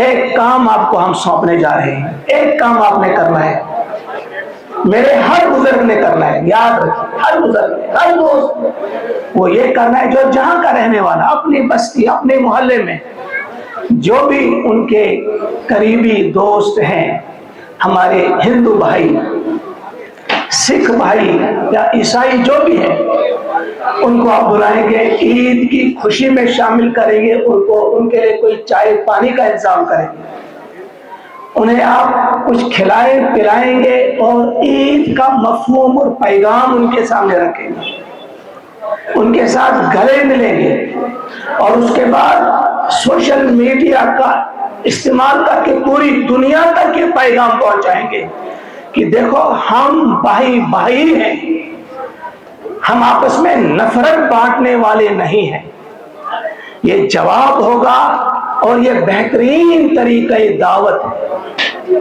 ایک کام آپ کو ہم سونپنے جا رہے ہیں، ایک کام آپ نے کرنا ہے، میرے ہر بزرگ نے کرنا ہے، یاد رکھیں، ہر بزرگ نے، ہر دوست، وہ یہ کرنا ہے جو جہاں کا رہنے والا، اپنی بستی، اپنے محلے میں جو بھی ان کے قریبی دوست ہیں، ہمارے ہندو بھائی، سکھ بھائی یا عیسائی جو بھی ہیں، ان کو آپ بلائیں گے، عید کی خوشی میں شامل کریں گے، ان کے لیے کوئی چائے پانی کا انتظام کریں گے، انہیں آپ کچھ کھلائیں پلائیں گے اور عید کا مفہوم اور پیغام ان کے سامنے رکھیں گے، ان کے ساتھ گلے ملیں گے، اور اس کے بعد سوشل میڈیا کا استعمال کر کے پوری دنیا تک یہ پیغام پہنچائیں گے کہ دیکھو ہم بھائی بھائی ہیں، ہم آپس میں نفرت بانٹنے والے نہیں ہیں۔ یہ جواب ہوگا اور یہ بہترین طریقہ دعوت ہے۔